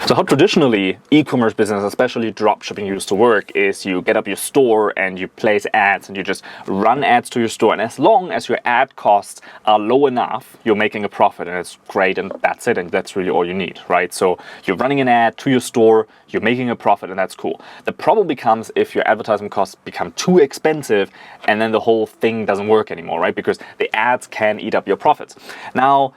So how traditionally e-commerce business, especially dropshipping, used to work is you get up your store and you place ads and you just run ads to your store. And as long as your ad costs are low enough, you're making a profit and it's great and that's it. And that's really all you need, right? So you're running an ad to your store, you're making a profit and that's cool. The problem becomes if your advertising costs become too expensive and then the whole thing doesn't work anymore, right? Because the ads can eat up your profits. Now,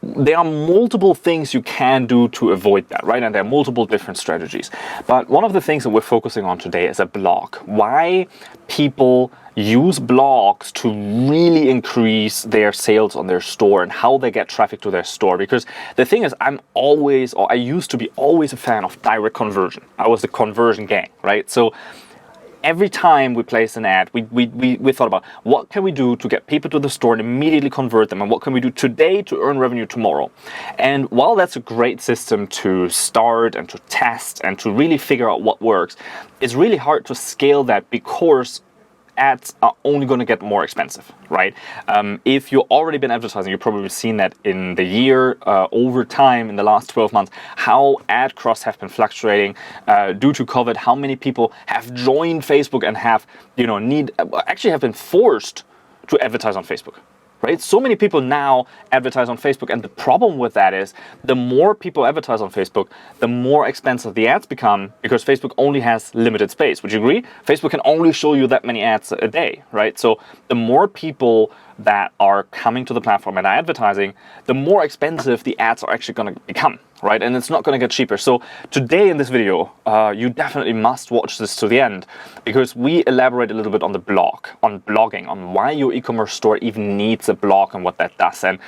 there are multiple things you can do to avoid that, right? And there are multiple different strategies. But one of the things that we're focusing on today is a blog. Why people use blogs to really increase their sales on their store and how they get traffic to their store. Because the thing is, I used to be always a fan of direct conversion. I was the conversion gang, right? So every time we place an ad, we thought about what can we do to get people to the store and immediately convert them, and what can we do today to earn revenue tomorrow. And while that's a great system to start and to test and to really figure out what works, it's really hard to scale that because ads are only going to get more expensive, right? If you've already been advertising, you've probably seen that in the year, over time, in the last 12 months, how ad costs have been fluctuating due to COVID, how many people have joined Facebook and have been forced to advertise on Facebook. Right? So many people now advertise on Facebook, and the problem with that is the more people advertise on Facebook, the more expensive the ads become because Facebook only has limited space. Would you agree? Facebook can only show you that many ads a day, right? So the more people that are coming to the platform and are advertising, the more expensive the ads are actually going to become, right? And it's not going to get cheaper. So today in this video, you definitely must watch this to the end because we elaborate a little bit on the blog, on blogging, on why your e-commerce store even needs a blog and what that does. And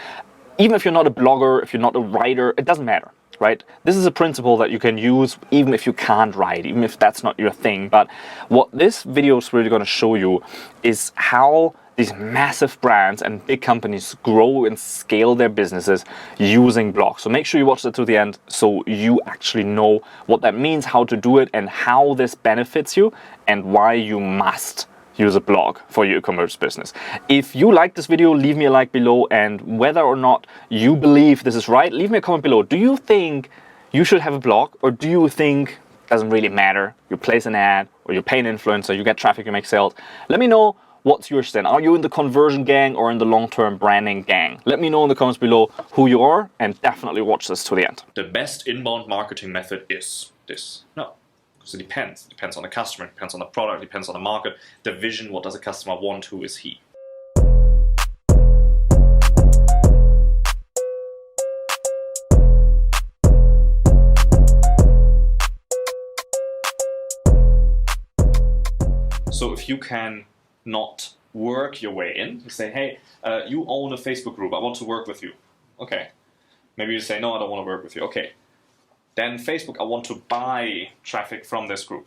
even if you're not a blogger, if you're not a writer, it doesn't matter, right? This is a principle that you can use even if you can't write, even if that's not your thing. But what this video is really going to show you is how these massive brands and big companies grow and scale their businesses using blogs. So make sure you watch that to the end so you actually know what that means, how to do it, and how this benefits you, and why you must use a blog for your e-commerce business. If you like this video, leave me a like below, and whether or not you believe this is right, leave me a comment below. Do you think you should have a blog, or do you think it doesn't really matter? You place an ad, or you pay an influencer, you get traffic, you make sales. Let me know. What's your stand? Are you in the conversion gang or in the long-term branding gang? Let me know in the comments below who you are, and definitely watch this to the end. The best inbound marketing method is this. No, because it depends. It depends on the customer, it depends on the product, it depends on the market, the vision, what does a customer want, who is he? So if you can not work your way in, you say, hey, you own a Facebook group, I want to work with you. Okay. Maybe you say, no, I don't want to work with you. Okay. Then Facebook, I want to buy traffic from this group.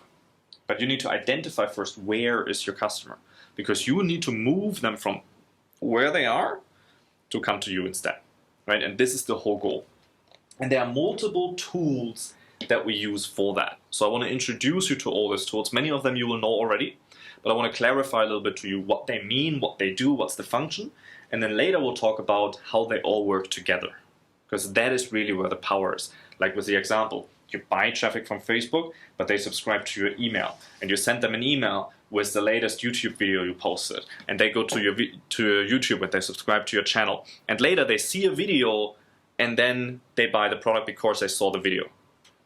But you need to identify first where is your customer, because you need to move them from where they are to come to you instead, right? And this is the whole goal. And there are multiple tools that we use for that. So I want to introduce you to all these tools. Many of them you will know already. But I want to clarify a little bit to you what they mean, what they do, what's the function. And then later we'll talk about how they all work together. Because that is really where the power is. Like with the example, you buy traffic from Facebook, but they subscribe to your email. And you send them an email with the latest YouTube video you posted. And they go to your YouTube and they subscribe to your channel. And later they see a video and then they buy the product because they saw the video.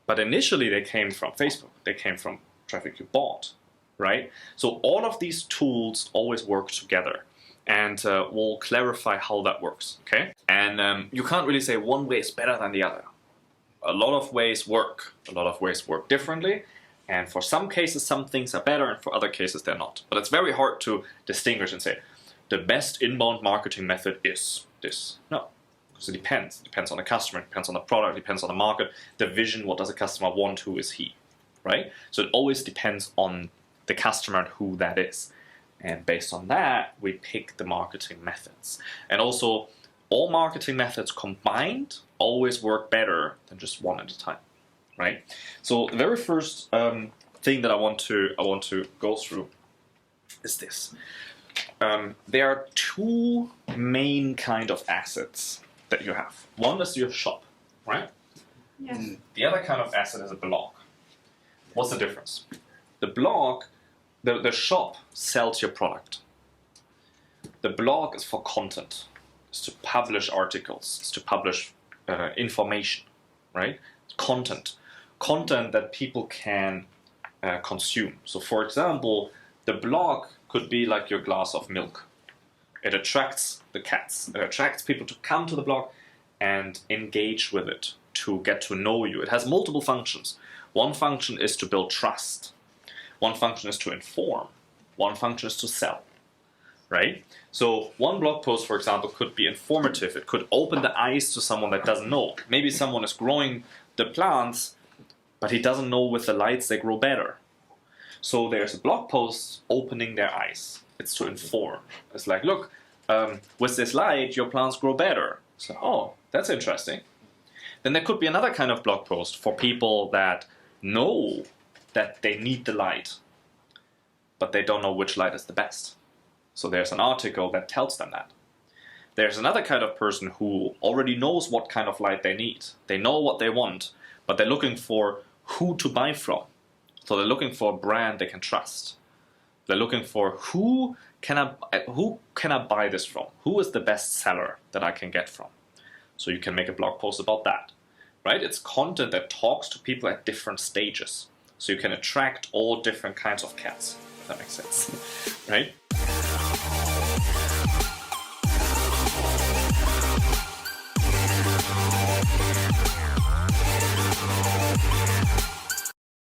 But initially they came from Facebook. They came from traffic you bought. Right? So all of these tools always work together, and we'll clarify how that works, okay? And you can't really say one way is better than the other. A lot of ways work. A lot of ways work differently, and for some cases some things are better and for other cases they're not. But it's very hard to distinguish and say, the best inbound marketing method is this. No, because it depends. It depends on the customer, it depends on the product, it depends on the market, the vision, what does a customer want, who is he, right? So it always depends on the customer and who that is. And based on that, we pick the marketing methods. And also, all marketing methods combined always work better than just one at a time, right? So the very first thing that I want to go through is this. There are two main kind of assets that you have. One is your shop, right? Yes. The other kind of asset is a blog. What's the difference? The blog, the shop sells your product. The blog is for content. It's to publish articles. It's to publish information, right? Content that people can consume. So, for example, the blog could be like your glass of milk. It attracts the cats. It attracts people to come to the blog and engage with it, to get to know you. It has multiple functions. One function is to build trust. One function is to inform. One function is to sell, right? So one blog post, for example, could be informative. It could open the eyes to someone that doesn't know. Maybe someone is growing the plants, but he doesn't know with the lights they grow better. So there's a blog post opening their eyes. It's to inform. It's like, look, with this light, your plants grow better. So, oh, that's interesting. Then there could be another kind of blog post for people that know that they need the light, but they don't know which light is the best. So there's an article that tells them that. There's another kind of person who already knows what kind of light they need. They know what they want, but they're looking for who to buy from. So they're looking for a brand they can trust. They're looking for who can I buy this from? Who is the best seller that I can get from? So you can make a blog post about that, right? It's content that talks to people at different stages. So you can attract all different kinds of cats, if that makes sense, right?